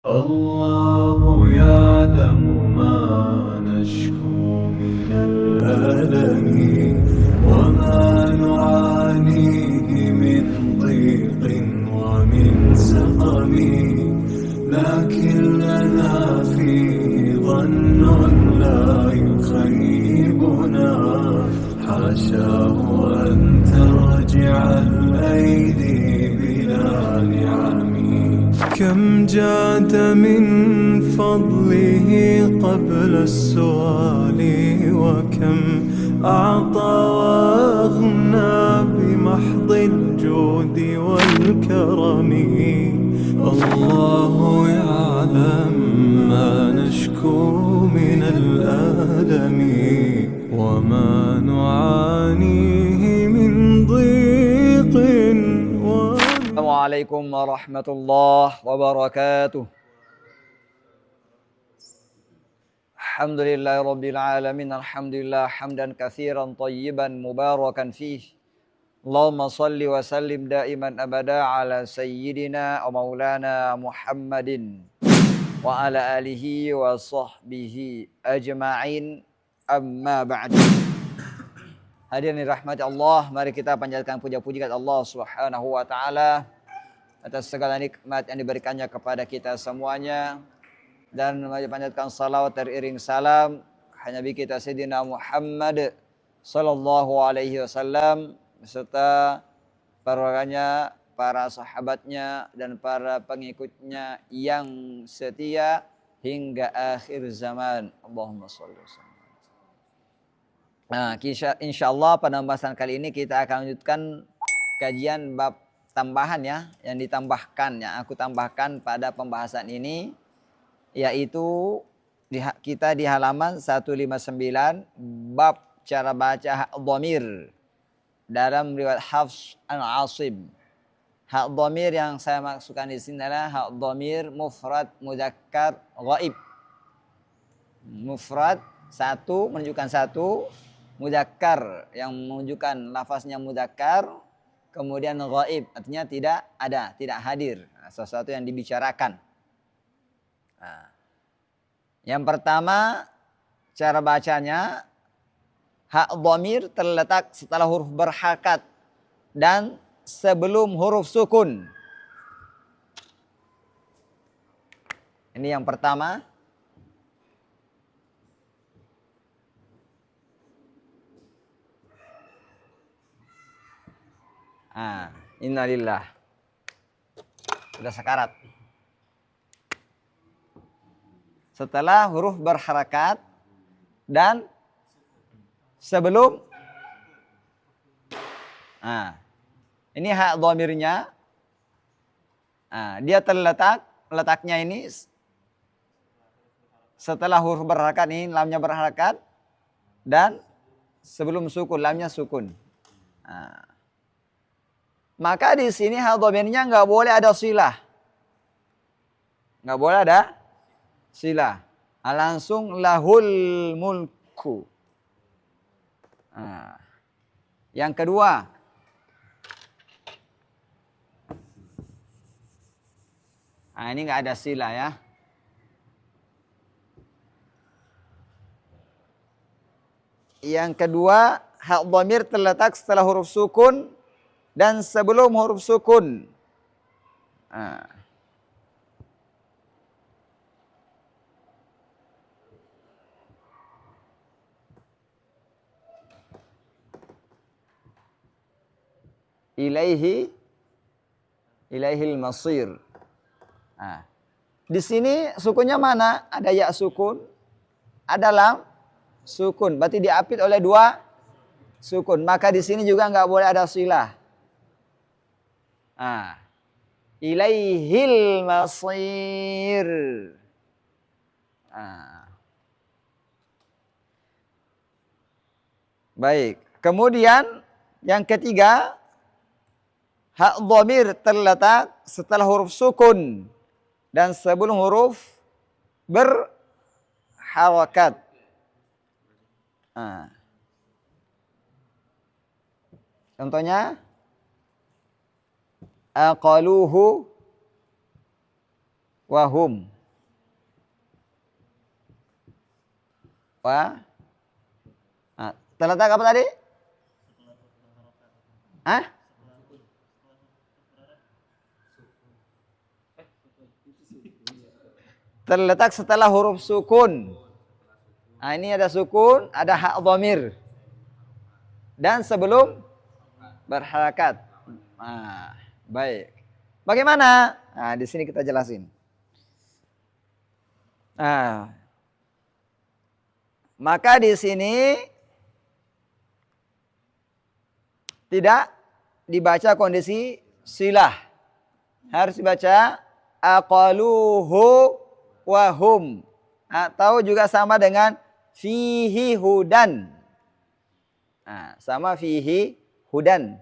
الله يعلم ما نشكو من الألم وما نعانيه من ضيق ومن سقم، لكن لنا فيه ظن لا يخيبنا، حاشاه أن ترجع الأيدي بلا نعم. كم جاد من فضله قبل السؤال، وكم أعطى وأغنى بمحض الجود والكرم. الله يعلم ما نشكو من الألم وما نعانيه من ضيق. Assalamualaikum warahmatullahi wabarakatuh. Alhamdulillahirabbil alamin. Alhamdulillah hamdan katsiran thayyiban mubarakan fih. Allahumma shalli wa sallim daiman abada ala sayyidina wa maulana Muhammadin wa ala alihi wa sahbihi ajma'in. Amma ba'd. Hadirin dirahmati Allah, mari kita panjatkan puja-puji kepada Allah Subhanahu wa taala atas segala nikmat yang diberikannya kepada kita semuanya, dan mari panjatkan salawat teriring salam hanya bagi kita Sayyidina Muhammad sallallahu alaihi wasallam beserta para para sahabatnya dan para pengikutnya yang setia hingga akhir zaman. Allahumma shalli wa sallim. Nah, insya Allah pada pembahasan kali ini kita akan lanjutkan kajian bab tambahan ya, yang ditambahkan, yang aku tambahkan pada pembahasan ini, yaitu kita di halaman 159 bab cara baca hak dhamir dalam riwayat Hafs an Asim. Hak dhamir yang saya maksudkan di sini adalah hak dhamir mufrad mudzakkar ghaib. Mufrad satu menunjukkan satu, mudzakkar yang menunjukkan lafaznya mudzakkar, kemudian ghaib artinya tidak ada, tidak hadir, sesuatu yang dibicarakan. Nah, yang pertama cara bacanya, hak dhamir terletak setelah huruf berharakat dan sebelum huruf sukun. Ini yang pertama. Innalillah. Sudah sekarat. Setelah huruf berharakat dan sebelum ini hak dhamirnya. Dia letaknya ini setelah huruf berharakat, ini lamnya berharakat dan sebelum sukun, lamnya sukun. Maka di sini hal dhamirnya nggak boleh ada silah. Nggak boleh ada silah. Langsung lahul mulku. Yang kedua. Ini nggak ada silah ya. Yang kedua, hak dhamir terletak setelah huruf sukun dan sebelum huruf sukun. Ilaihil masir. Di sini sukunnya mana? Ada ya sukun, ada lam sukun. Berarti diapit oleh dua sukun. Maka di sini juga nggak boleh ada silah. Ilaihil masir. Baik. Kemudian yang ketiga, hak dhamir terletak setelah huruf sukun dan sebelum huruf berharakat. Contohnya aqaluhu wahum. wa. Nah, terletak apa tadi? Hah? Terletak setelah huruf sukun. Nah, ini ada sukun, ada hak dhamir. Dan sebelum berharakat. Nah, baik. Bagaimana? Nah, di sini kita jelasin. Nah, maka di sini tidak dibaca kondisi silah. Harus dibaca aqaluhu wahum. Atau juga sama dengan fihi hudan. Nah, sama fihi hudan.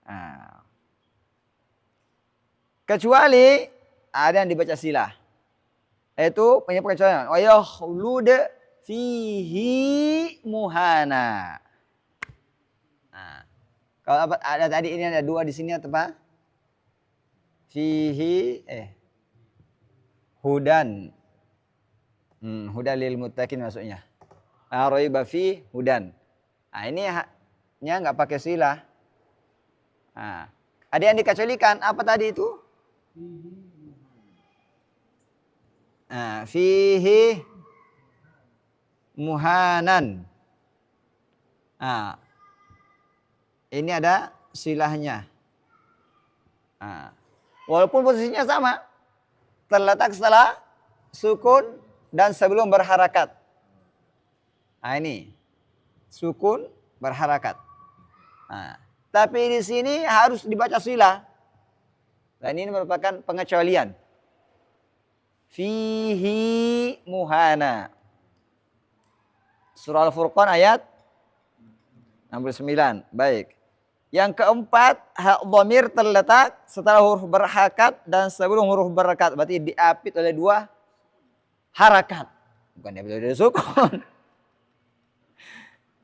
Nah. Kecuali ada yang dibaca silah. Itu punya pengecualian. Wa yakhlud fihi muhana. Nah, kalau ada tadi ini ada dua di sini atau apa? Fihi hudan. Hudan lil muttaqin maksudnya. Raiba fi hudan. Nah, ini haknya enggak pakai silah. Nah, ada yang dikecualikan apa tadi itu? Nah, fihi muhanan. Nah, ini ada silahnya. Nah, walaupun posisinya sama, terletak setelah sukun dan sebelum berharakat. Nah, ini sukun berharakat. Nah, tapi di sini harus dibaca silah. Dan ini merupakan pengecualian. Fihi muhana. Surah Al-Furqan ayat 69. Baik. Yang keempat, hak dhamir terletak setelah huruf berharakat dan sebelum huruf berharakat. Berarti diapit oleh dua harakat. Bukan diapit oleh sukun.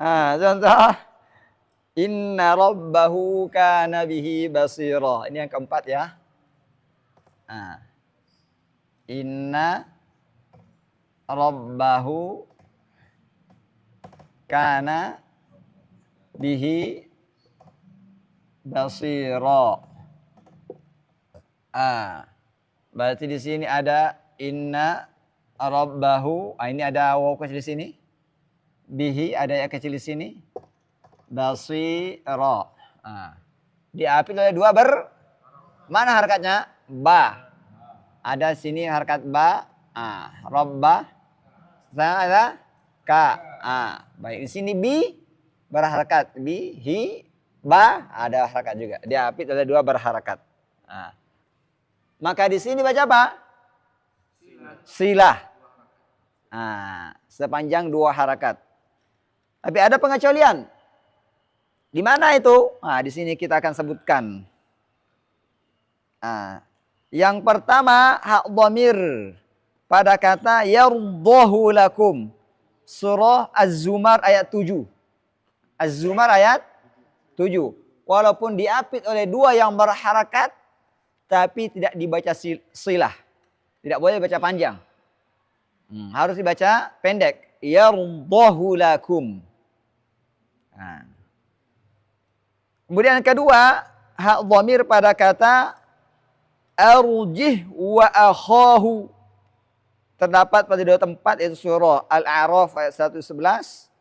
Nah, contoh. Inna rabbahu kana bihi basira. Ini yang keempat ya. Nah. Inna rabbahu kana bihi basira. Berarti di sini ada inna rabbahu. Ini ada waw kecil di sini. Bihi ada ya kecil di sini. Basira. Diapit oleh dua mana harakatnya? Ba. Ada sini harakat ba. Rabba. Sana ada ka. Baik di sini bi berharakat. Bi, hi, ba ada harakat juga. Diapit oleh dua berharakat. Maka di sini baca apa? Silah. Sepanjang dua harakat. Tapi ada pengecualian. Di mana itu? Di sini kita akan sebutkan. Yang pertama hak dhamir pada kata yardahu lakum. Surah Az-Zumar ayat 7. Az-Zumar ayat 7. Walaupun diapit oleh dua yang berharakat tapi tidak dibaca silah. Tidak boleh baca panjang. Harus dibaca pendek. Yardahu lakum. Kemudian yang kedua, hak dhamir pada kata arjih wa akhahu. Terdapat pada dua tempat yaitu surah Al-A'raf ayat 111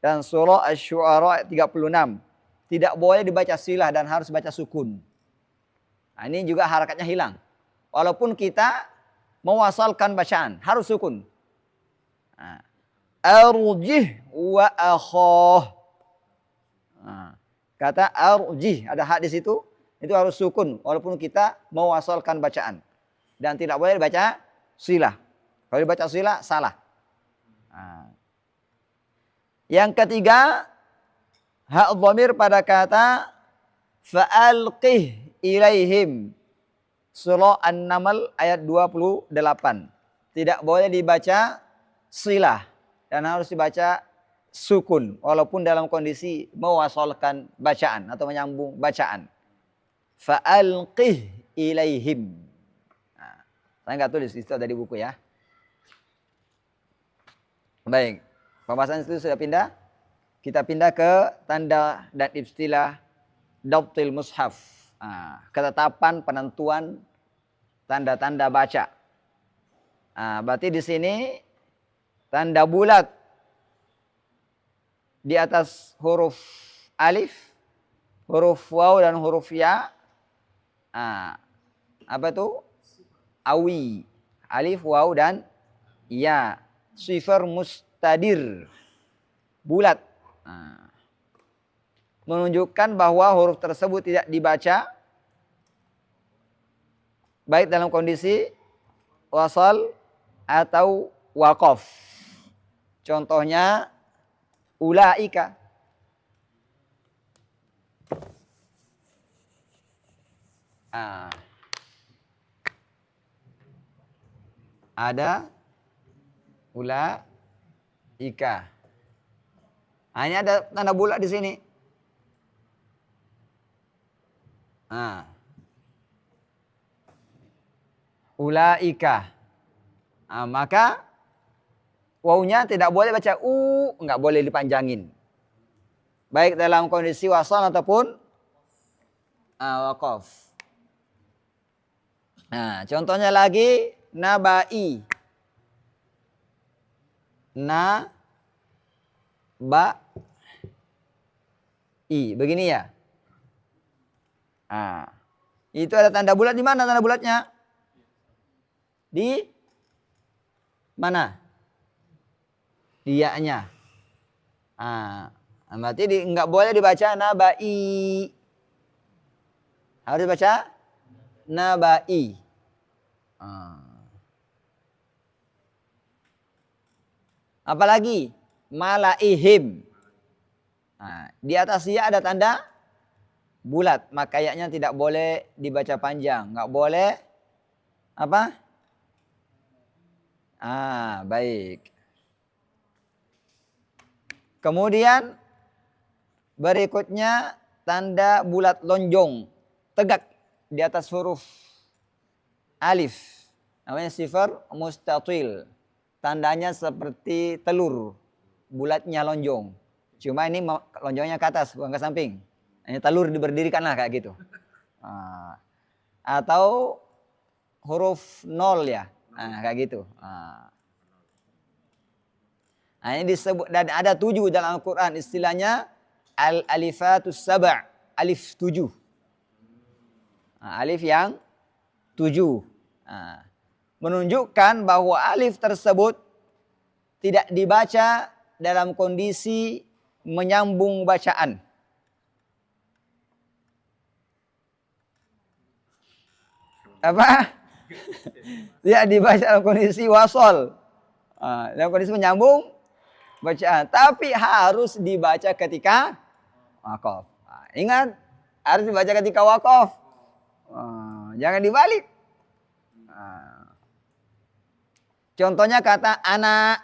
dan surah Asy-Syu'ara ayat 36. Tidak boleh dibaca silah dan harus baca sukun. Ini juga harakatnya hilang. Walaupun kita mewasalkan bacaan, harus sukun. Arjih wa akhah. Kata arjih, ada hak di situ, itu harus sukun walaupun kita mewasalkan bacaan. Dan tidak boleh dibaca silah. Kalau dibaca silah salah. Yang ketiga, hak dhamir pada kata fa'alqih ilaihim. Surah An-Naml ayat 28. Tidak boleh dibaca silah dan harus dibaca sukun walaupun dalam kondisi mewasalkan bacaan atau menyambung bacaan. Fa'alqih ilaihim. Saya enggak tulis, itu ada di buku ya. Baik. Pembahasan itu sudah pindah. Kita pindah ke tanda dan istilah Dabtil Mushaf. Ketetapan penentuan tanda-tanda baca. Berarti di sini tanda bulat di atas huruf alif, huruf waw dan huruf ya. Apa itu? Awi. Alif, waw dan ya. Sifar mustadir. Bulat. Menunjukkan bahwa huruf tersebut tidak dibaca baik dalam kondisi wasal atau waqaf. Contohnya ulaika. Ada ulaika. Ini ada tanda bulat di sini. Ulaika. Maka wawnya tidak boleh baca enggak boleh dipanjangin. Baik dalam kondisi wasal ataupun waqaf. Contohnya lagi nabai. Begini ya. Itu ada tanda bulat di mana tanda bulatnya? Di mana? Di ya-nya. Berarti enggak boleh dibaca nabai. Harus dibaca nabai. Apalagi malaihim. Di atas ya ada tanda bulat, maka ya-nya tidak boleh dibaca panjang, enggak boleh apa? Baik. Kemudian berikutnya tanda bulat lonjong, tegak di atas huruf alif. Namanya sifar mustatil. Tandanya seperti telur, bulatnya lonjong. Cuma ini lonjongnya ke atas, bukan ke samping. Ini telur diberdirikan lah kayak gitu. Atau huruf nol ya, kayak gitu. Ini disebut, dan ada 7 dalam Al-Quran, istilahnya al-alifatus sab', alif 7. Alif yang 7. Menunjukkan bahwa alif tersebut tidak dibaca dalam kondisi menyambung bacaan. Apa? Tidak dibaca dalam kondisi wasol. Dalam kondisi menyambung bacaan. Tapi harus dibaca ketika waqaf. Ingat, harus dibaca ketika waqaf. Jangan dibalik. Contohnya kata anak.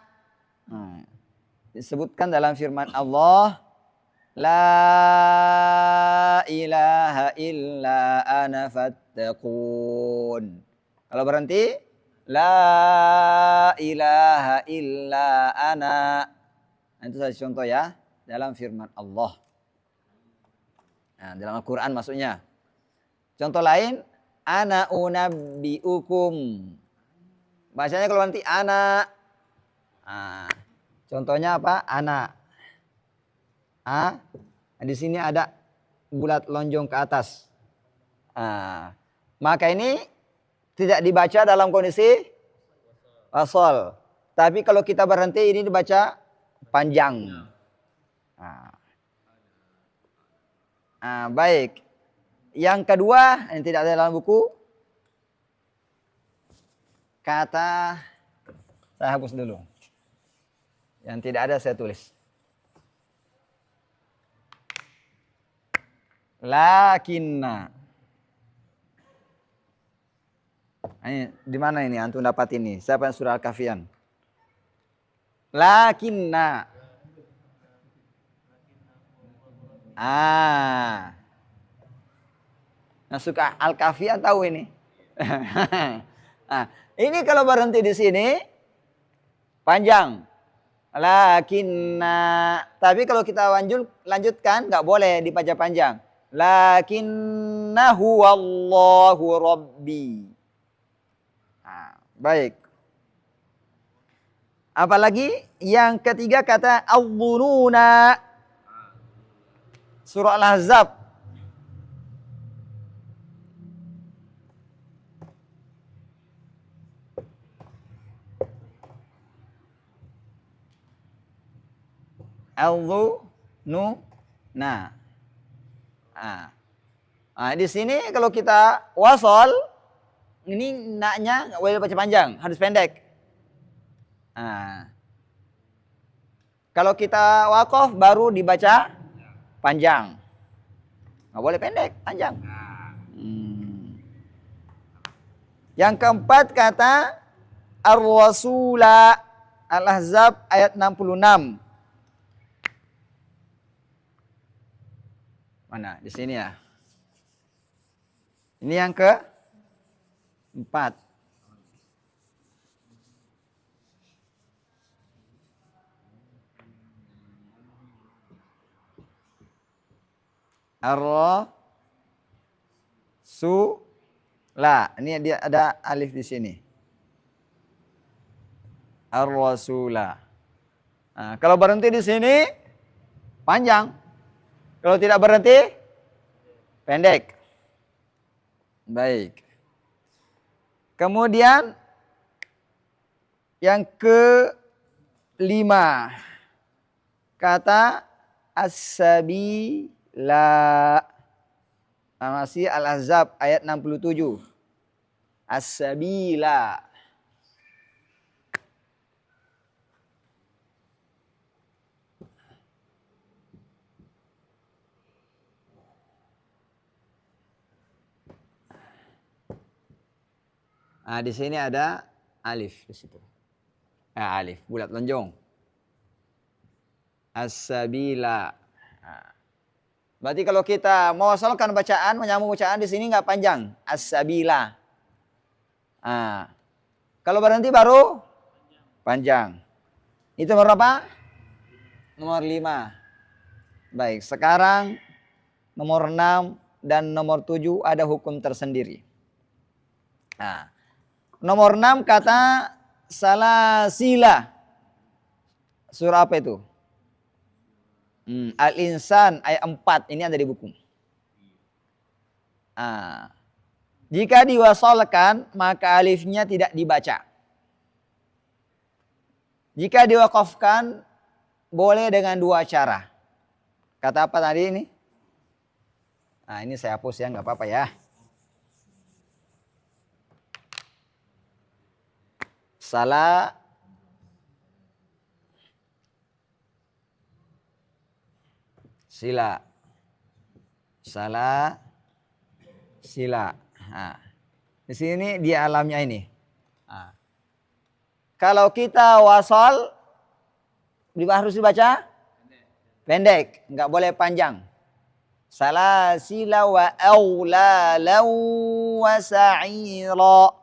Disebutkan dalam firman Allah, la ilaha illa ana fattaqun. Kalau berhenti, la ilaha illa ana. Itu saja contoh ya, dalam firman Allah. Dalam Al-Quran maksudnya. Contoh lain, ana unabbiukum. Bacanya kalau nanti anak. Contohnya apa? Anak. Di sini ada bulat lonjong ke atas. Maka ini tidak dibaca dalam kondisi wasal. Tapi kalau kita berhenti ini dibaca panjang. Baik. Yang kedua yang tidak ada dalam buku. Kata, saya hapus dulu. Yang tidak ada saya tulis. Lakinna. Ini di mana ini antum dapat ini? Siapa yang surah Al-Kahfian? Lakinna. Nah, suka Al-Kahfian tahu ini. Ini kalau berhenti di sini panjang. Lakinna. Tapi kalau kita lanjutkan nggak boleh dibaca panjang. Lakinnahu wallahu rabbi. Nah, baik. Apalagi yang ketiga kata al-dhununa. Surah Al-Ahzab. Al-dhununa. Nah, di sini kalau kita wasol, ini naknya nggak boleh baca panjang, harus pendek. Nah, kalau kita wakof baru dibaca panjang, nggak boleh pendek, panjang. Yang keempat kata ar-rasula, Al-Ahzab ayat 66. Mana? Di sini ya. Ini yang keempat. Ar-rasula. Ini dia ada alif di sini. Ar-rasula. Nah, kalau berhenti di sini panjang. Kalau tidak berhenti pendek. Baik. Kemudian yang kelima kata as-sabila. Masih Al-Ahzab ayat 67. As-sabila. Nah, di sini ada alif di situ. Alif bulat lonjong. As-sabila. Nah, berarti kalau kita mewasalkan bacaan, menyambung bacaan di sini nggak panjang. As-sabila. Nah, kalau berhenti baru panjang. Itu nomor apa? Nomor 5. Baik, sekarang nomor 6 dan nomor 7 ada hukum tersendiri. Nah, nomor 6 kata salasila. Surah apa itu? Al-Insan ayat 4. Ini ada di buku. Jika diwasalkan maka alifnya tidak dibaca. Jika diwakafkan boleh dengan 2 cara. Kata apa tadi ini? Nah, ini saya hapus ya, nggak apa-apa ya. Salah sila. Salah sila. Nah, di sini dia alamnya ini. Nah, kalau kita wasal harus dibaca pendek, nggak boleh panjang. Salah sila wa aulalau wa sa'ira.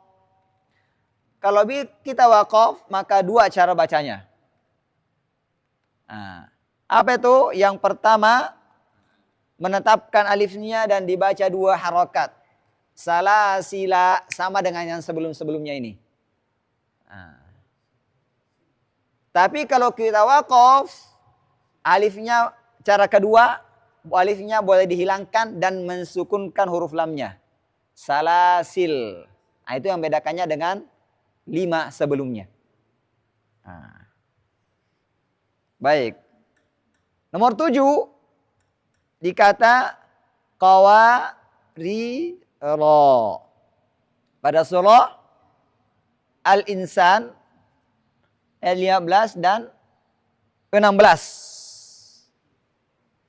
Kalau kita wakaf, maka 2 cara bacanya. Nah, apa itu? Yang pertama, menetapkan alifnya dan dibaca 2 harokat. Salasila sama dengan yang sebelum-sebelumnya ini. Nah. Tapi kalau kita wakaf, alifnya cara kedua, alifnya boleh dihilangkan dan mensukunkan huruf lamnya. Salasil. Nah, itu yang bedakannya dengan 5 sebelumnya. Nah. Baik. Nomor 7 dikata qawariro. Pada surah Al-Insan ayat 15 dan 16.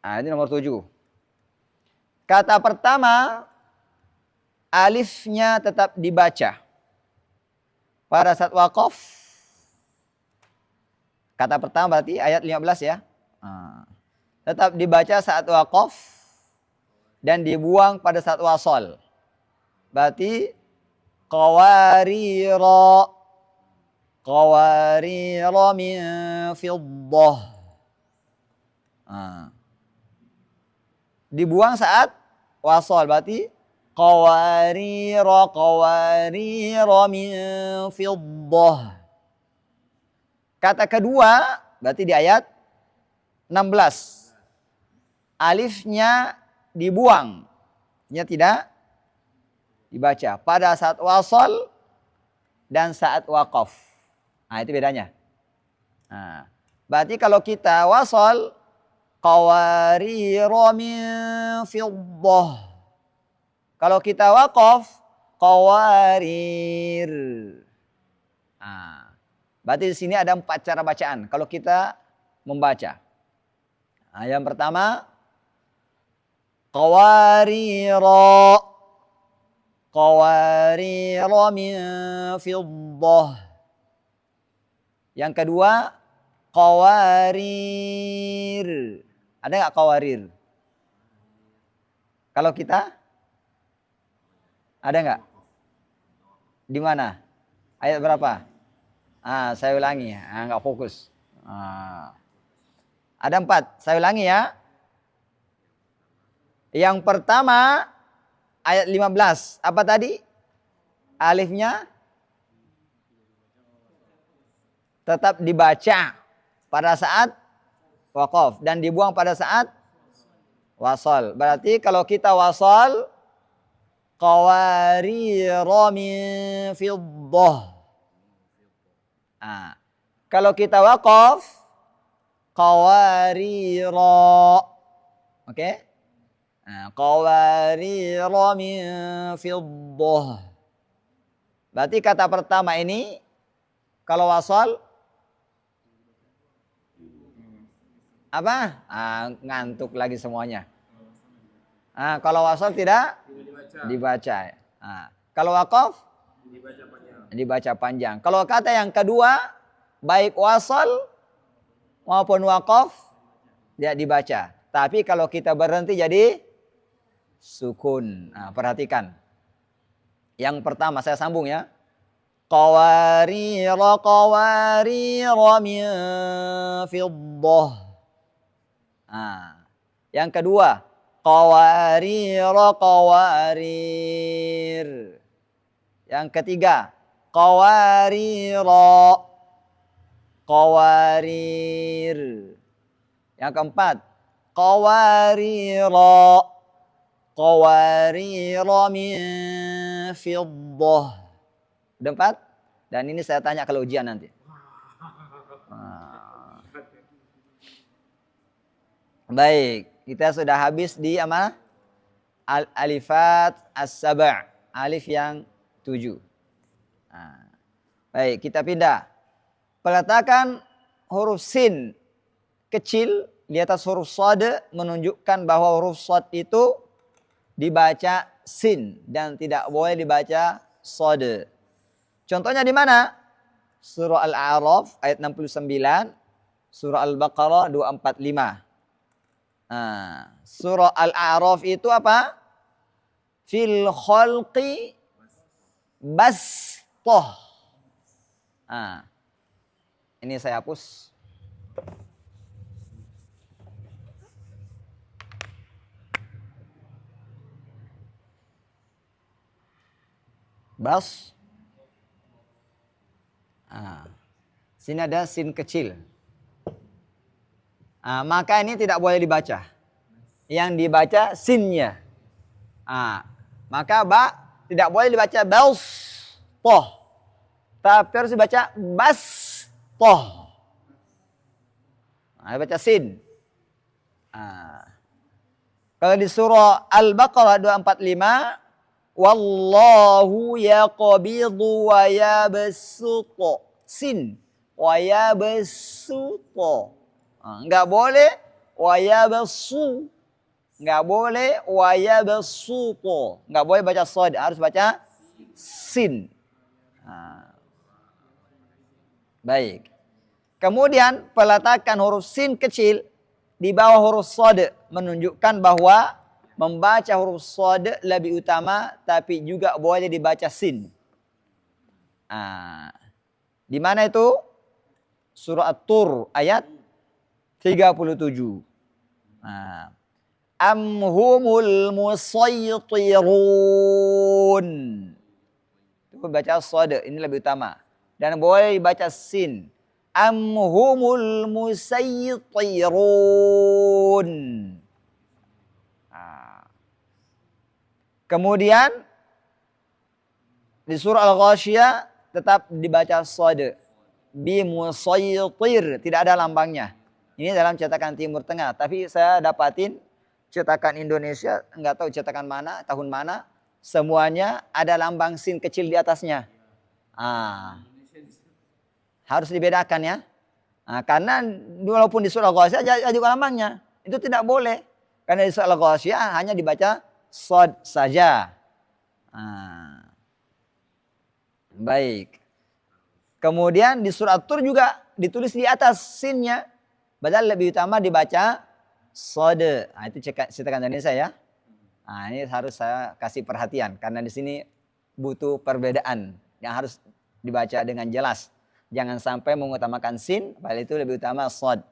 Nah, ini nomor 7. Kata pertama alifnya tetap dibaca. Pada saat wakaf, kata pertama berarti ayat 15 ya. Tetap dibaca saat wakaf dan dibuang pada saat wasol. Berarti qawariro. qawarira min fiddah. Dibuang saat wasol, berarti qawarira min fiddah. Kata kedua berarti di ayat 16. Alifnya dibuang, nya tidak dibaca pada saat wasol dan saat waqaf. Itu bedanya. Berarti kalau kita wasol qawarira min fiddah. Kalau kita waqaf qawarir. Berarti di sini ada 4 cara bacaan kalau kita membaca. Yang pertama qawarira min fiddah. Yang kedua qawarir. Ada nggak qawarir? Kalau kita ada nggak? Di mana? Ayat berapa? Saya ulangi, nggak fokus. Ada 4, saya ulangi ya. Yang pertama ayat 15, apa tadi? Alifnya tetap dibaca pada saat waqaf dan dibuang pada saat wasol. Berarti kalau kita wasol qawarira min fiddah. Kalau kita waqaf qawarira. Oke? Qawarira min fiddah. Berarti kata pertama ini kalau wasol apa? Ngantuk lagi semuanya. Kalau wasol tidak dibaca. Kalau waqaf dibaca panjang. Kalau kata yang kedua, baik wasol maupun waqaf tidak dibaca. Tapi kalau kita berhenti jadi sukun. Perhatikan. Yang pertama saya sambung ya. Qawarira min fiddah. Yang kedua, qawarir. Yang ketiga, qawarir. Yang keempat, qawarira min fiddah. Udah 4? Dan ini saya tanya kalau ujian nanti. Baik, kita sudah habis di alifat as-sab', alif yang 7. Baik, kita pindah. Peletakan huruf sin kecil di atas huruf shad menunjukkan bahwa huruf shad itu dibaca sin dan tidak boleh dibaca shad. Contohnya di mana? Surah Al-A'raf ayat 69, surah Al-Baqarah 245. Surah Al-A'raf itu apa? Fil khalqi bastah. Ini saya hapus. Bas. Sini ada sin kecil. Maka ini tidak boleh dibaca. Yang dibaca sinnya. Maka ba tidak boleh dibaca bas toh. Tapi harus dibaca bas toh. Dibaca sin. Kalau di surah Al-Baqarah 245, wallahu yaqbidu wa yabsutu. Sin. Wa yabsutu. Enggak boleh wa yabsu. Enggak boleh wa yabsutu. Enggak boleh baca shad, harus baca sin. Baik. Kemudian peletakan huruf sin kecil di bawah huruf shad menunjukkan bahwa membaca huruf shad lebih utama, tapi juga boleh dibaca sin. Di mana itu? Surah At-Tur ayat 37. Nah, am humul musaytirun. Itu baca shad, ini lebih utama. Dan boleh dibaca sin. Am humul musaytirun. Nah. Kemudian di surah Al-Ghasyiyah tetap dibaca shad. Bi musaytir, tidak ada lambangnya. Ini dalam cetakan Timur Tengah, tapi saya dapatin cetakan Indonesia, enggak tahu cetakan mana, tahun mana, semuanya ada lambang sin kecil di atasnya. Harus dibedakan ya. Karena walaupun di surah Al-Ghasyiyah ada juga lambangnya. Itu tidak boleh. Karena di surah Al-Ghasyiyah hanya dibaca shad saja. Baik. Kemudian di surah At-Tur juga ditulis di atas sinnya. Padahal lebih utama dibaca shad. Itu cetakan Indonesia ya. Ini harus saya kasih perhatian. Karena di sini butuh perbedaan yang harus dibaca dengan jelas. Jangan sampai mengutamakan sin, padahal itu lebih utama shad.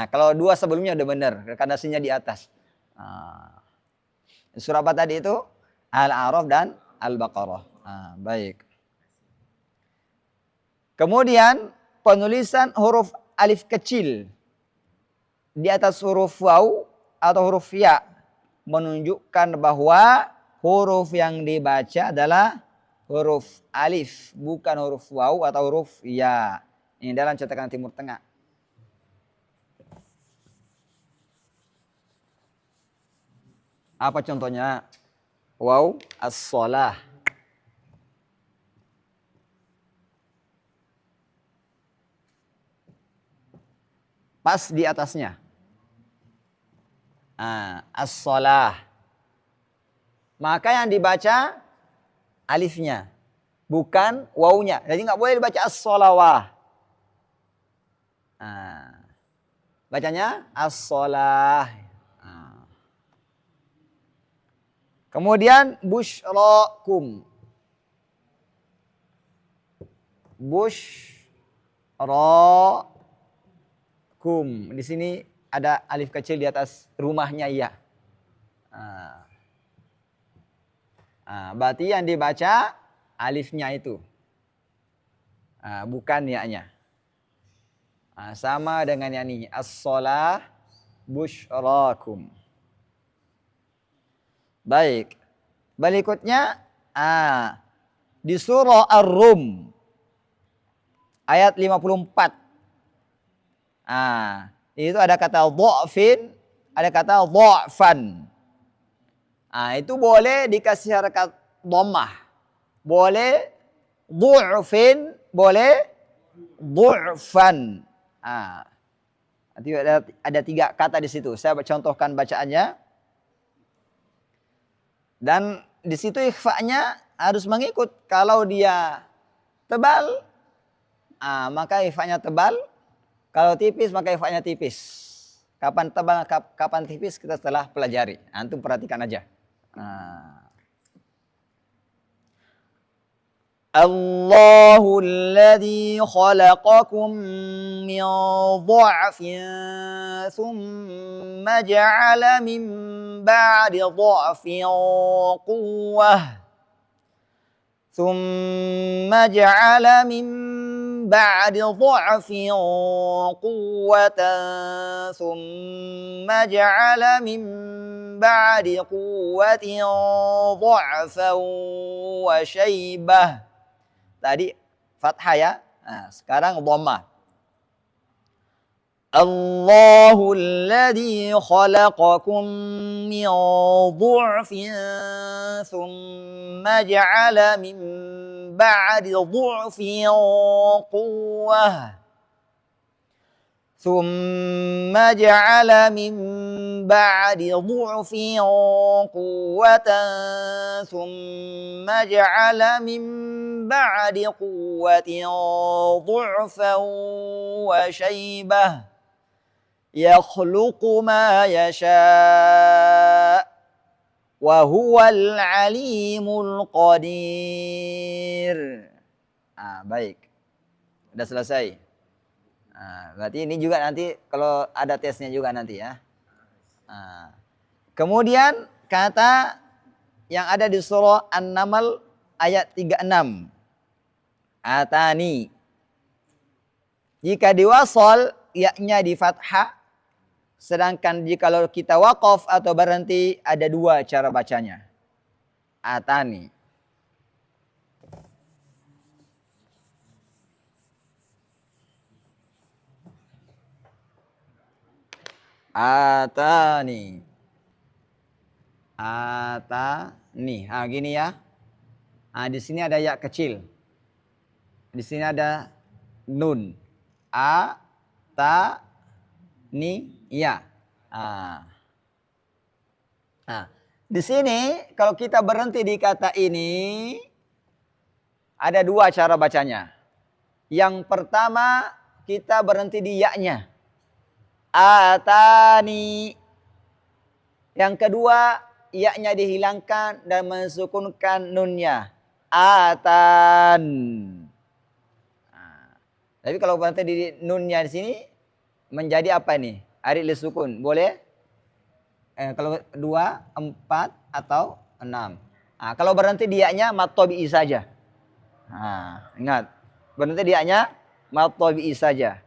Kalau dua sebelumnya udah benar. Karena sinnya di atas. Surah apa tadi itu? Al-A'raf dan Al-Baqarah. Baik. Kemudian penulisan huruf alif kecil di atas huruf waw atau huruf ya menunjukkan bahwa huruf yang dibaca adalah huruf alif, bukan huruf waw atau huruf ya. Ini dalam cetakan Timur Tengah. Apa contohnya? Waw as-shalah. Pas di atasnya. As-shalah. Maka yang dibaca alifnya, bukan wawunya. Jadi nggak boleh dibaca as-shalawah. Bacanya as-shalah. Kemudian busyrakum. Busyrakum. Di sini ada alif kecil di atas rumahnya ya. Berarti yang dibaca alifnya itu. Bukan ya-nya. Sama dengan yang ini. As-shalah busyrakum. Baik. Berikutnya di surah Ar-Rum ayat 54. Itu ada kata dha'fin, ada kata dha'fan. Itu boleh dikasih harakat dhammah. Boleh dhu'fin, boleh dhu'fan. Ada 3 kata di situ. Saya contohkan bacaannya. Dan di situ ikhfa'nya harus mengikut. Kalau dia tebal, maka ikhfa'nya tebal. Kalau tipis maka ikhfa'nya tipis. Kapan tebal, kapan tipis kita setelah pelajari. Antum perhatikan aja. Allahu alladhi khalaqakum min dha'fin thumma ja'ala min ba'di dha'fin quwwah. ثم جعل من بعد ضعف قوة ثم جعل من بعد قوة ضعفا وشيبة. Tadi fathah ya. Sekarang dhammah. Allahu alladhi khalaqakum min dhu'fin thumma ja'ala min ba'di dhu'fin quwwah. ثم جعل من بعد ضعف قوة ثم جعل من بعد قوة ضعفا وشيبة يخلق ما يشاء وهو العليم القدير. Baik. Udah selesai. Nah, berarti ini juga nanti kalau ada tesnya juga nanti ya. Nah, kemudian kata yang ada di surah An-Naml ayat 36. Atani. Jika diwasal, yaknya di fathah. Sedangkan jika kita waqaf atau berhenti, ada dua cara bacanya. Atani. Atani. Atani. Gini ya. Di sini ada ya kecil. Di sini ada nun. Ni ya. Di sini kalau kita berhenti di kata ini ada dua cara bacanya. Yang pertama kita berhenti di ya-nya. Atani. Yang kedua ya-nya dihilangkan dan mensukunkan nunnya. Atan. Tapi kalau berhenti di nunnya di sini menjadi apa nih? Arid li sukun. Boleh? Kalau 2, 4 atau 6. Kalau berhenti di ya-nya mad tabi'i saja. Ingat. Berhenti di ya-nya mad tabi'i saja.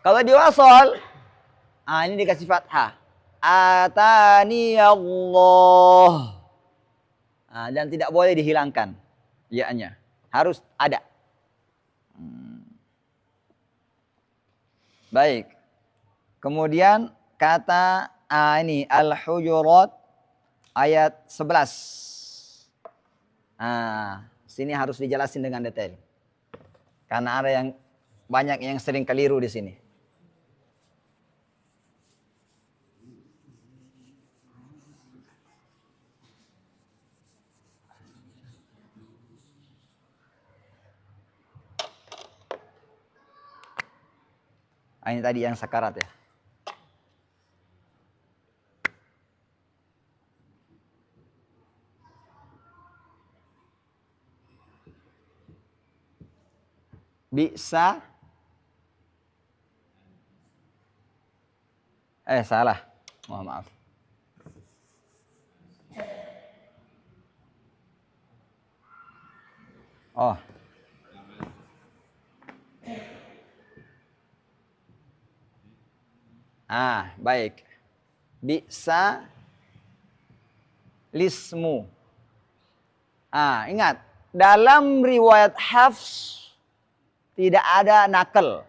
Kalau diwasal, ini dikasih fathah. Atani Allah. Dan tidak boleh dihilangkan ya-nya. Harus ada. Baik. Kemudian kata ini Al-Hujurat ayat 11. Sini harus dijelasin dengan detail. Karena ada yang banyak yang sering keliru di sini. Ini tadi yang sakarat ya. Bisa. Salah. Mohon maaf. Oh. Baik. Bisa lismu. Ingat, dalam riwayat Hafs tidak ada nakal.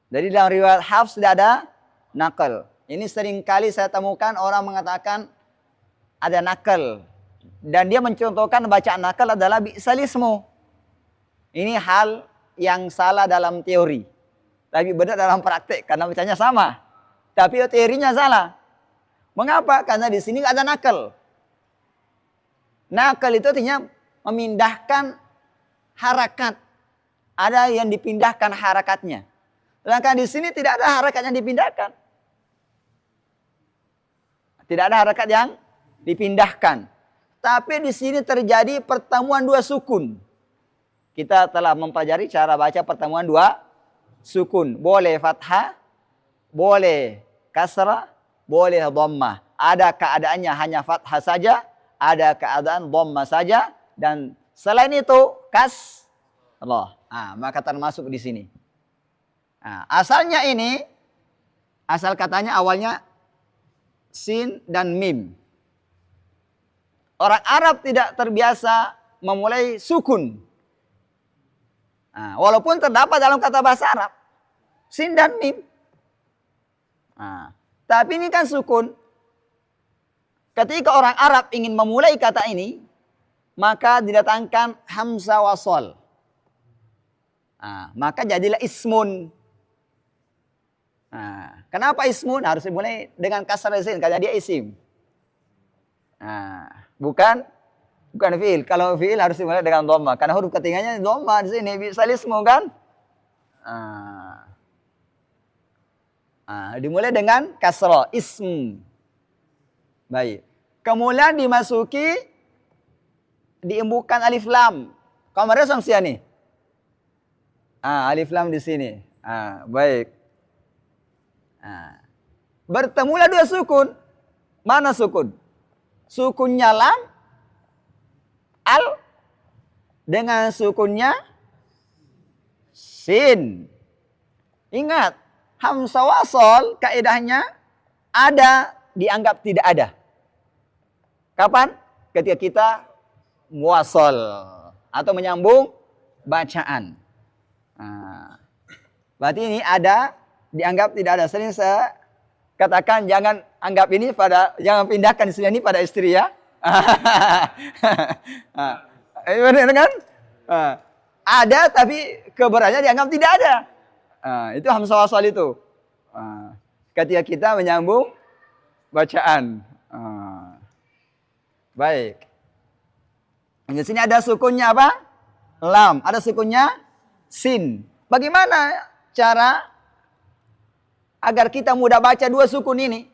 Jadi dalam riwayat Hafs tidak ada nakal. Ini sering kali saya temukan orang mengatakan ada nakal. Dan dia mencontohkan bacaan nakal adalah bi'salismu. Ini hal yang salah dalam teori. Tapi benar dalam praktek karena bacanya sama. Tapi teorinya salah. Mengapa? Karena di sini ada nakal. Nakal itu artinya memindahkan harakat. Ada yang dipindahkan harakatnya. Sedangkan di sini tidak ada harakat yang dipindahkan. Tidak ada harakat yang dipindahkan. Tapi di sini terjadi pertemuan dua sukun. Kita telah mempelajari cara baca pertemuan dua sukun. Boleh fathah, boleh kasrah, boleh dhammah. Ada keadaannya hanya fathah saja, ada keadaan dhammah saja, dan selain itu kasrah. Maka termasuk di sini. Asalnya ini, asal katanya awalnya sin dan mim. Orang Arab tidak terbiasa memulai sukun. Walaupun terdapat dalam kata bahasa Arab. Sin dan mim. Tapi ini kan sukun. Ketika orang Arab ingin memulai kata ini, maka didatangkan hamzah wasal. Maka jadilah ismun. Kenapa ismun? Harus dimulai dengan kasar sin, karena dia isim. Bukan fiil. Kalau fiil harus dimulai dengan dhamma. Karena huruf ketiganya dhamma di sini. Bi'salismu kan? Dimulai dengan kasrah. Ism. Baik. Kemudian diembukan alif lam. Qamariyah Syamsiyah nih. Alif lam di sini. Baik. Bertemulah dua sukun. Mana sukun? Sukunnya lam, al, dengan sukunnya sin. Ingat, hamzah wasol kaidahnya ada dianggap tidak ada. Kapan? Ketika kita muwasol atau menyambung bacaan. Berarti ini ada dianggap tidak ada. Sering saya katakan jangan anggap ini jangan pindahkan istilah ini pada istri ya. Benar kan? Ada tapi kebenarannya dianggap tidak ada. Itu hamzah wasal itu. Ketika kita menyambung bacaan. Baik. Di sini ada sukunnya apa? Lam. Ada sukunnya sin. Bagaimana cara agar kita mudah baca dua sukun ini?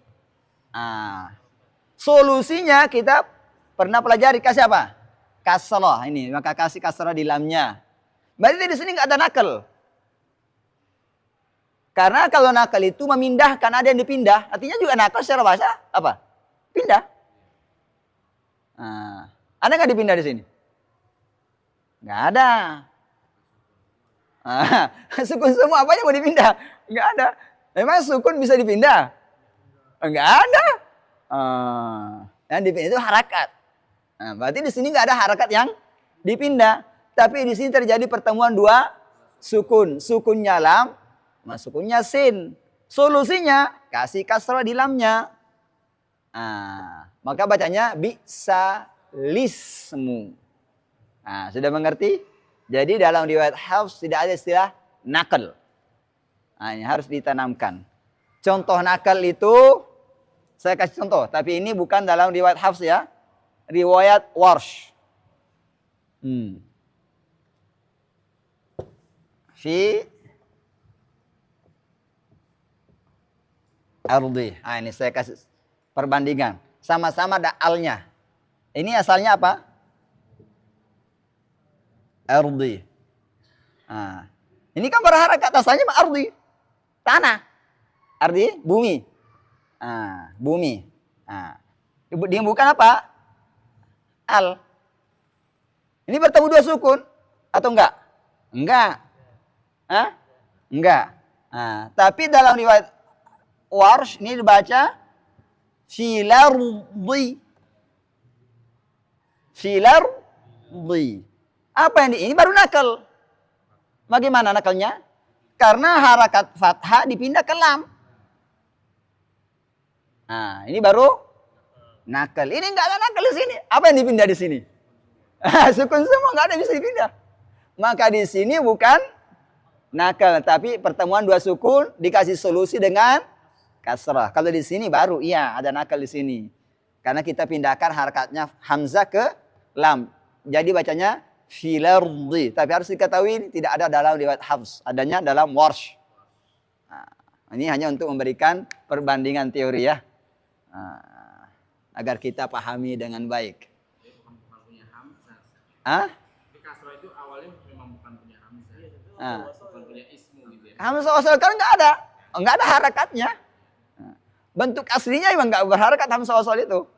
Solusinya kita pernah pelajari kasih apa? Kasrah ini, maka kasih kasrah di lamnya. Berarti di sini nggak ada nakal. Karena kalau nakal itu memindahkan, ada yang dipindah, artinya juga nakal secara bahasa apa? Pindah. Ada nggak dipindah di sini? Nggak ada. Sukun semua apanya mau dipindah? Nggak ada. Memang sukun bisa dipindah? Nggak ada. Yang dipindah itu harakat. Berarti di sini nggak ada harakat yang dipindah. Tapi di sini terjadi pertemuan dua sukun. Sukunnya lam, sama sukunnya sin. Solusinya kasih kasrah di lamnya. Maka bacanya bisa lismu. Sudah mengerti? Jadi dalam riwayat Hafs tidak ada istilah nakal. Ini harus ditanamkan. Contoh nakal itu saya kasih contoh, tapi ini bukan dalam riwayat Hafs ya. Riwayat Warsh. Fi ardi. Ini saya kasih perbandingan. Sama-sama ada alnya. Ini asalnya apa? Ardi. Ini kan berharakat asalnya ardi. Tanah. Ardi bumi. Bumi. Dia bukan apa? Al. Ini bertemu dua sukun atau enggak? Enggak. Enggak. Tapi dalam riwayat Warsh ini dibaca filardi. Filardi. Apa yang ini baru nakal. Bagaimana nakalnya? Karena harakat fathah dipindah ke lam. Ini baru nakal. Ini enggak ada nakal di sini. Apa yang dipindah di sini? Sukun semua enggak ada yang bisa dipindah. Maka di sini bukan nakal, tapi pertemuan dua sukun dikasih solusi dengan kasrah. Kalau di sini baru iya ada nakal di sini. Karena kita pindahkan harakatnya hamzah ke lam. Jadi bacanya filardi. Tapi harus diketahui tidak ada dalam riwayat Hafs, adanya dalam Warsh. Ini hanya untuk memberikan perbandingan teori ya. Agar kita pahami dengan baik. Kasrah itu awalnya memang bukan punya hamzah. Bukan punya ismu gitu ya. Hamzah wasal kan enggak ada harakatnya. Bentuk aslinya memang enggak berharakat hamzah wasal itu.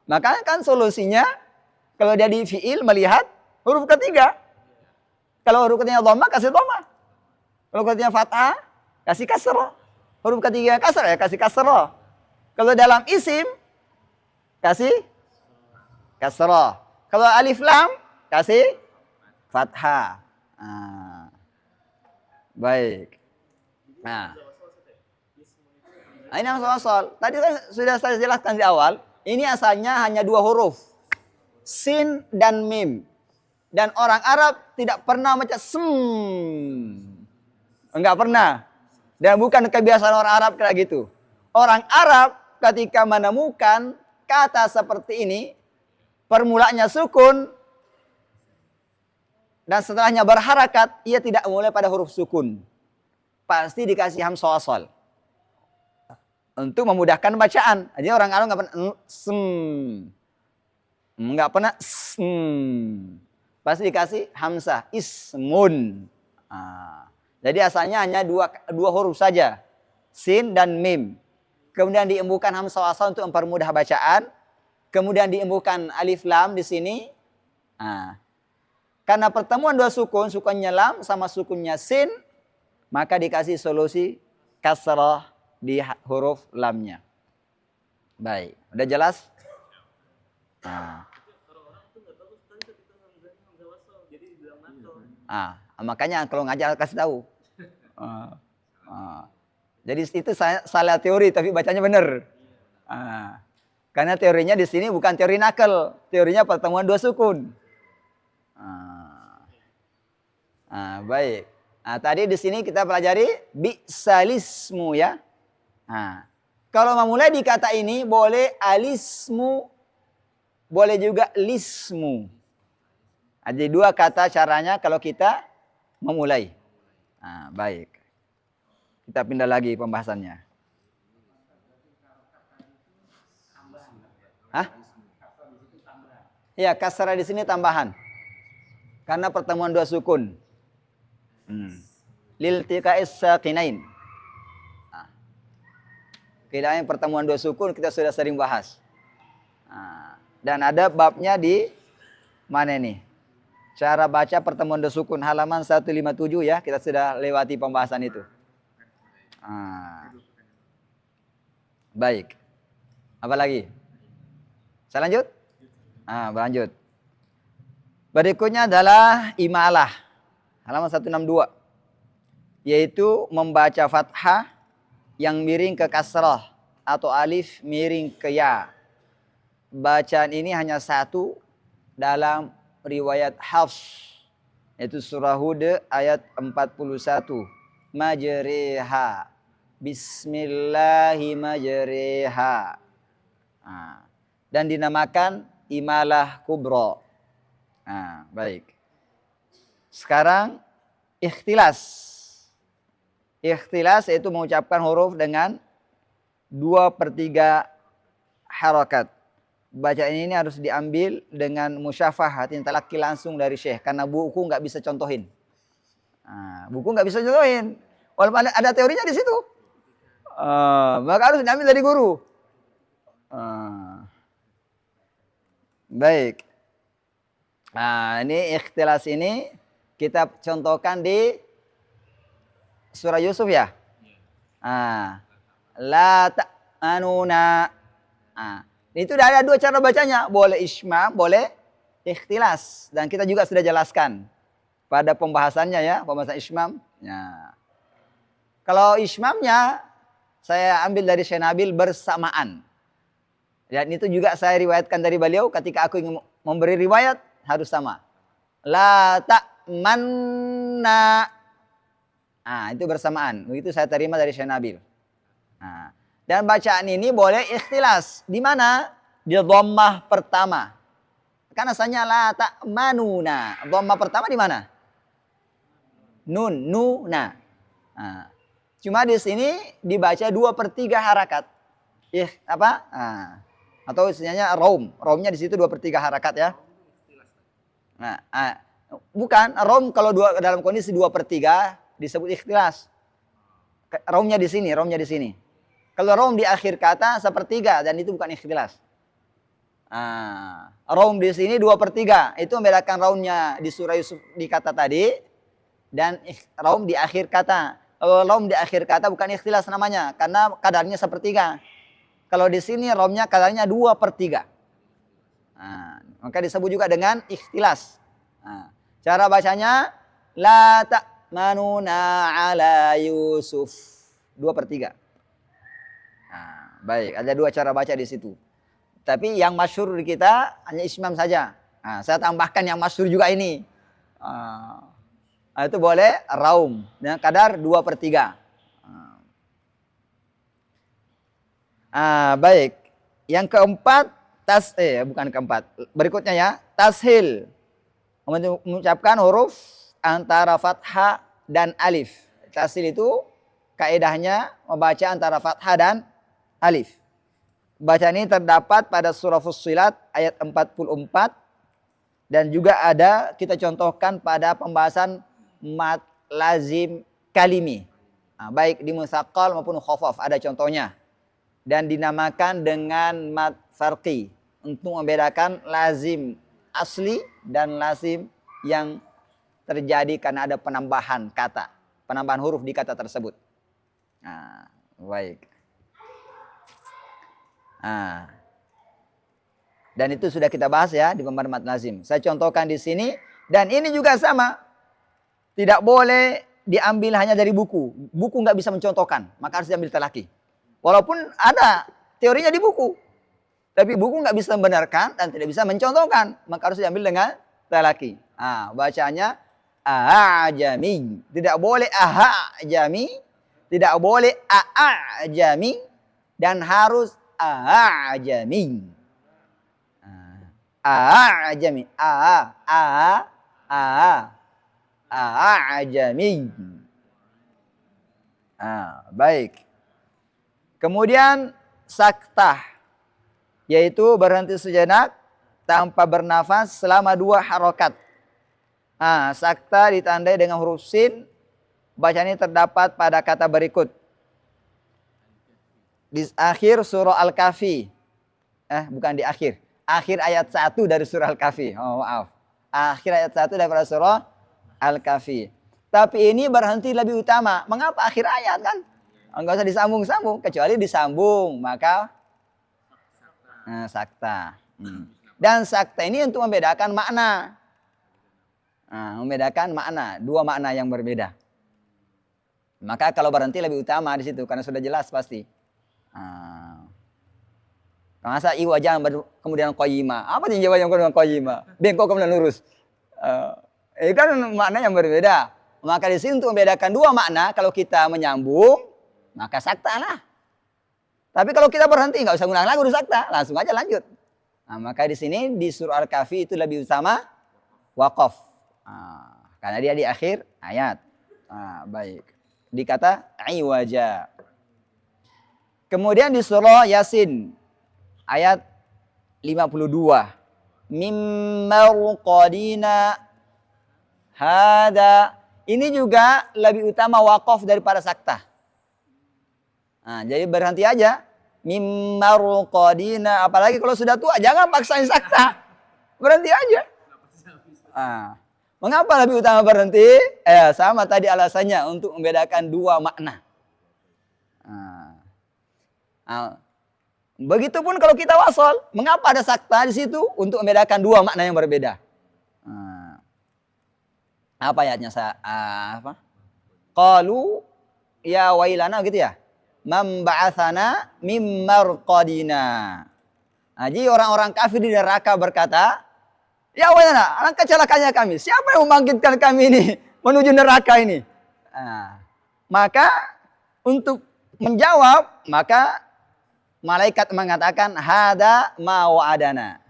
Makanya kan solusinya kalau dia di fiil melihat huruf ketiga. Kalau huruf ketiganya dhamma kasih dhamma. Kalau ketiganya fathah kasih kasrah. Huruf ketiga kasrah ya kasih kasrah. Kalau dalam isim kasih kasrah. Kalau alif lam kasih fathah. Baik. Ini hamzah wasal. Tadi kan sudah saya jelaskan di awal. Ini asalnya hanya dua huruf. Sin dan mim. Dan orang Arab tidak pernah baca enggak pernah. Dan bukan kebiasaan orang Arab kayak gitu. Orang Arab ketika menemukan kata seperti ini, permulaannya sukun, dan setelahnya berharakat, ia tidak mulai pada huruf sukun. Pasti dikasih hamzah wasal. Untuk memudahkan bacaan. Jadi orang Arab nggak pernah nggak pernah pasti dikasih hamzah, ismun. Jadi asalnya hanya dua huruf saja, sin dan mim. Kemudian diembuhkan hamzah wasal untuk mempermudah bacaan. Kemudian diembuhkan alif lam di sini. Karena pertemuan dua sukun, sukunnya lam sama sukunnya sin, maka dikasih solusi kasrah di huruf lamnya. Baik, udah jelas? Makanya kalau ngajar kasih tahu. Jadi itu salah teori tapi bacanya benar. Karena teorinya di sini bukan teori nakal, teorinya pertemuan dua sukun. Baik. Tadi di sini kita pelajari bi'salismu ya. Kalau memulai di kata ini boleh alismu, boleh juga lismu. Ada dua kata caranya kalau kita memulai. Baik. Kita pindah lagi pembahasannya. Ya, kasrah di sini tambahan. Karena pertemuan dua sukun. Liltiqa'is saqinain. Kira-kira pertemuan dua sukun kita sudah sering bahas. Dan ada babnya di mana nih? Cara baca pertemuan dua sukun halaman 157 ya, kita sudah lewati pembahasan itu. Baik. Apa lagi? Saya lanjut? Lanjut. Berikutnya adalah imalah. Halaman 162. Yaitu membaca fathah yang miring ke kasrah atau alif miring ke ya. Bacaan ini hanya satu dalam riwayat Hafs, yaitu surah Hud ayat 41. Majriha. Bismillahi majriha. Dan dinamakan imalah kubra. Baik. Sekarang ikhtilas. Ikhtilas yaitu mengucapkan huruf dengan 2/3 harakat. Bacaan ini harus diambil dengan musyafahat, intelaki langsung dari syekh. Karena buku nggak bisa contohin. Buku nggak bisa contohin. Walaupun ada teorinya di situ. Maka harus diambil dari guru. Baik. Ini ikhtilas ini kita contohkan di surah Yusuf ya. La ta'manuna. Itu udah ada dua cara bacanya. Boleh ismam, boleh ikhtilas. Dan kita juga sudah jelaskan pada pembahasannya ya. Pembahasan ismam. Kalau ismamnya saya ambil dari Syekh Nabil bersamaan. Dan itu juga saya riwayatkan dari beliau. Ketika aku ingin memberi riwayat harus sama. La ta'manna. Itu bersamaan. Begitu saya terima dari Syekh Nabil. Dan bacaan ini boleh ikhtilas. Di mana? Di dhammah pertama. Karena asalnya la ta'manuna. Dhammah pertama di mana? Nun, nuna. Cuma di sini dibaca 2/3 harakat. Atau istilahnya raum. Raumnya di situ 2/3 harakat ya. Bukan, raum kalau dalam kondisi 2/3 disebut ikhtilas. Raumnya di sini, raumnya di sini. Kalau raum di akhir kata 1/3 dan itu bukan ikhtilas. Raum di sini 2/3. Itu membedakan raumnya di surah Yusuf di kata tadi dan raum di akhir kata. Kalau raum di akhir kata bukan ikhtilas namanya karena kadarnya 1/3. Kalau di sini raumnya kadarnya 2/3. Maka disebut juga dengan ikhtilas. Cara bacanya la ta'manuna ala Yusuf 2/3. Baik, ada dua cara baca di situ. Tapi yang masyhur di kita hanya ismam saja. Saya tambahkan yang masyhur juga ini. Itu boleh raum dengan kadar 2/3. Baik. Yang keempat bukan keempat. Berikutnya ya, tashil. Mengucapkan huruf antara fathah dan alif. Tashil itu kaedahnya membaca antara fathah dan alif. Bacaan ini terdapat pada surah Fussilat ayat 44 Dan juga ada kita contohkan pada pembahasan mad lazim kalimi. Nah, baik di musaqqal maupun khafaf ada contohnya. Dan dinamakan dengan mad farqi untuk membedakan lazim asli dan lazim yang terjadi karena ada penambahan kata, penambahan huruf di kata tersebut. Nah, baik. Nah, dan itu sudah kita bahas ya di pembahasan mad lazim. Saya contohkan di sini dan ini juga sama. Tidak boleh diambil hanya dari buku. Buku nggak bisa mencontohkan, maka harus diambil talaki. Walaupun ada teorinya di buku, tapi buku nggak bisa membenarkan dan tidak bisa mencontohkan, maka harus diambil dengan talaki. Ah, bacanya a'jami. Tidak boleh ahajami, tidak boleh a'ajami, dan harus a'jami. A'jami, a'jami. Baik. Kemudian saktah, yaitu berhenti sejenak tanpa bernafas selama 2 harokat. Saktah ditandai dengan huruf sin. Bacaan ini terdapat pada kata berikut. Di akhir surah Al-Kahfi. Bukan di akhir. Akhir ayat 1 dari surah Al-Kahfi. Oh, maaf. Akhir ayat 1 daripada surah Al-Kahfi. Tapi ini berhenti lebih utama. Mengapa akhir ayat kan? Enggak usah disambung-sambung. Kecuali disambung. Maka sakta. Dan sakta ini untuk membedakan makna. Membedakan makna. 2 makna yang berbeda. Maka kalau berhenti lebih utama di situ. Karena sudah jelas pasti. Masa iwajan kemudian qayyimah. Apa yang jawab yang kemudian qayyimah? Bengkok kemudian lurus. Itu kan makna yang berbeda. Maka di sini untuk membedakan 2 makna, kalau kita menyambung, maka sakta lah. Tapi kalau kita berhenti, nggak usah ngulang lagi udah sakta, langsung aja lanjut. Maka di sini di surah Al-Kahfi itu lebih utama waqaf. Karena dia di akhir ayat. Baik. Dikata iwaja. Kemudian di surah Yasin ayat 52. Mimmarqadina hada. Ini juga lebih utama waqaf daripada sakta. Jadi berhenti aja. Mimmarqadina. Apalagi kalau sudah tua, jangan paksain sakta. Berhenti aja. Mengapa lebih utama berhenti? Sama tadi alasannya untuk membedakan 2 makna. Begitupun kalau kita wasol, mengapa ada sakta di situ? Untuk membedakan 2 makna yang berbeda. Apa ayatnya? Qalu ya wailana gitu ya. Man ba'atsana mim marqadina. Jadi orang-orang kafir di neraka berkata, ya wailana, alangkah celakanya kami. Siapa yang membangkitkan kami ini menuju neraka ini? Maka untuk menjawab, maka malaikat mengatakan hada ma wa'adana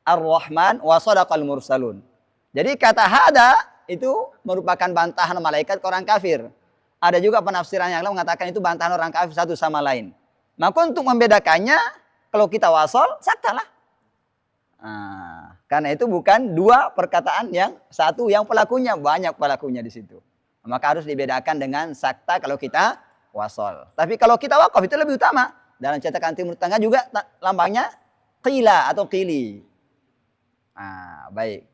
ar-Rahman wa sadaqal mursalun. Jadi kata hada itu merupakan bantahan malaikat ke orang kafir. Ada juga penafsiran yang lain mengatakan itu bantahan orang kafir satu sama lain. Maka untuk membedakannya, kalau kita wasol, saktalah. Karena itu bukan 2 perkataan yang satu yang pelakunya, banyak pelakunya di situ. Maka harus dibedakan dengan sakta kalau kita wasol. Tapi kalau kita wakaf itu lebih utama. Dalam cetakan Timur Tengah juga lambangnya qila atau qili. Baik.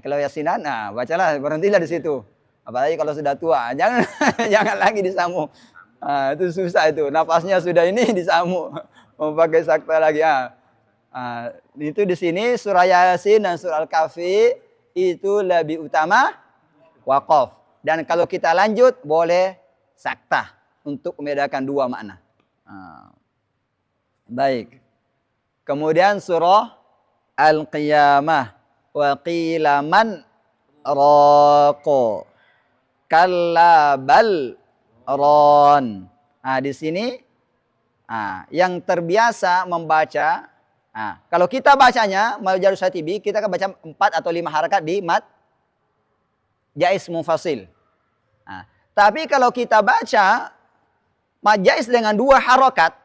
Kalau yasinan, bacalah, berhentilah di situ. Apalagi kalau sudah tua, jangan jangan lagi disambung. Itu susah itu. Nafasnya sudah ini disambung. Mau pakai sakta lagi. Itu di sini surah Yasin dan surah Al-Kahfi itu lebih utama waqaf. Dan kalau kita lanjut boleh sakta untuk membedakan 2 makna. Baik. Kemudian surah Al-Qiyamah. Wa qila man raqa kalla bal ron. Di sini yang terbiasa membaca, kalau kita bacanya Majarur Syatibi, kita akan baca 4 atau 5 harakat di mad jaiz mufasil. Tapi kalau kita baca mad jaiz dengan 2 harakat,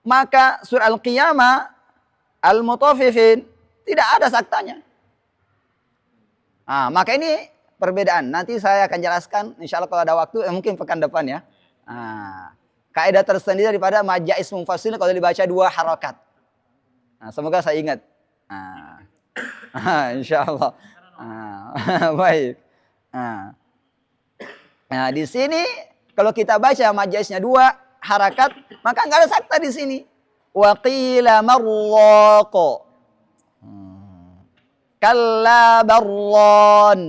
maka surah Al-Qiyamah, Al-Mutaffifin tidak ada saktanya. Maka ini perbedaan. Nanti saya akan jelaskan, insya Allah kalau ada waktu, mungkin pekan depan ya. Kaidah tersendiri daripada majais munfasil kalau dibaca 2 harakat. Semoga saya ingat. Insya Allah. Baik. Di sini kalau kita baca majaisnya 2 harakat, maka nggak ada sakta di sini. Wa qila marraqa. Kalla barron.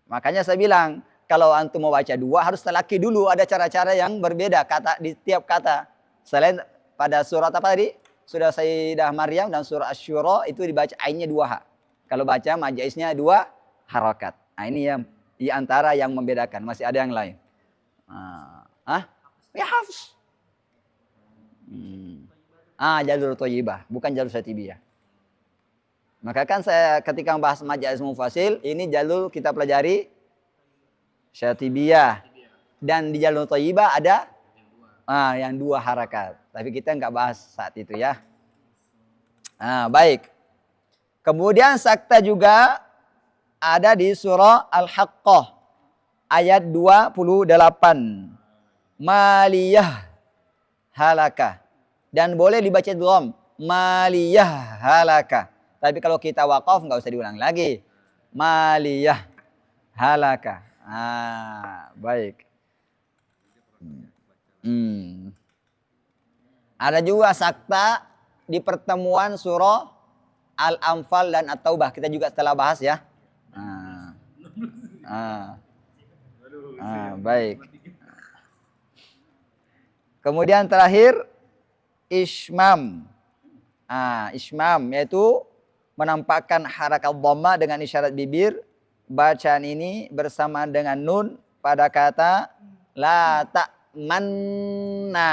Makanya saya bilang, kalau antum mau baca 2 harus telaki dulu. Ada cara-cara yang berbeda kata di tiap kata. Selain pada surat apa tadi? Surah Sayyidah Maryam dan surah Asy-Syura itu dibaca ainnya 2 Kalau baca majaisnya 2 harakat. Ini yang di antara yang membedakan. Masih ada yang lain. Ya hafs. Jalur thayyibah, bukan jalur syatibiyah. Maka kan saya ketika membahas majais munfasil, ini jalur kita pelajari syatibiyah. Dan di jalur thayyibah ada yang 2 harakat. Tapi kita nggak bahas saat itu ya. Baik. Kemudian sakta juga ada di surah Al-Haqqah ayat 28. Maliyah halaka. Dan boleh dibaca drom. Maliyah halaka. Tapi kalau kita waqaf nggak usah diulang lagi. Maliyah halaka. Baik. Ada juga sakta di pertemuan surah Al-Anfal dan At-Taubah. Kita juga setelah bahas ya. Baik. Kemudian terakhir ismam. Ismam yaitu menampakkan harakat dhamma dengan isyarat bibir. Bacaan ini bersamaan dengan nun pada kata la ta'manna.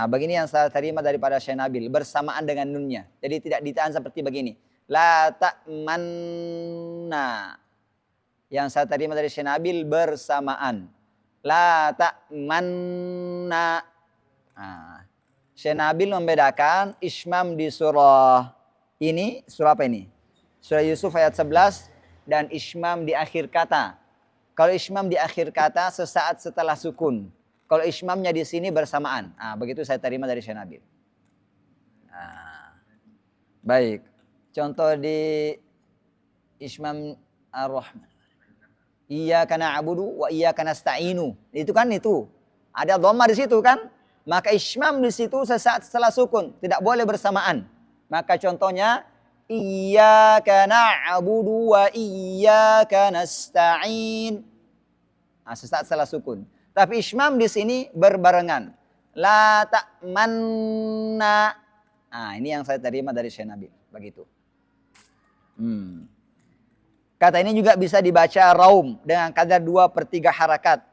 Begini yang saya terima daripada Syekh Nabil, bersamaan dengan nunnya. Jadi tidak ditahan seperti begini. La ta'manna. Yang saya terima dari Syekh Nabil bersamaan. La ta'manna. Syekh Nabil membedakan ismam di surah ini, surah apa ini? Surah Yusuf ayat 11 dan ismam di akhir kata. Kalau ismam di akhir kata sesaat setelah sukun. Kalau ismamnya di sini bersamaan. Begitu saya terima dari Syekh Nabil. Baik. Contoh di ismam ar-Rahman. Iyyaka na'budu wa iyyaka nasta'inu. Itu kan itu. Ada dhamma di situ kan? Maka ismam di situ sesaat setelah sukun, tidak boleh bersamaan. Maka contohnya iyyaka na'budu wa iyyaka nasta'in. Sesaat setelah sukun. Tapi ismam di sini berbarengan. La ta'manna. Ini yang saya terima dari Syekh Nabil. Begitu. Kata ini juga bisa dibaca raum dengan kadar 2/3 harakat.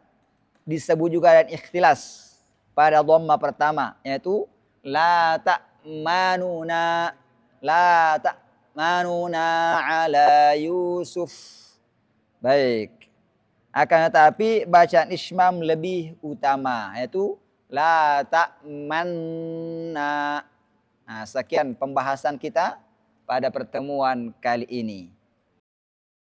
Disebut juga dan ikhtilas pada dhamma pertama, yaitu la ta'manuna. La ta'manuna ala Yusuf. Baik. Akan tetapi bacaan ismam lebih utama, yaitu la ta'manna. Sekian pembahasan kita pada pertemuan kali ini.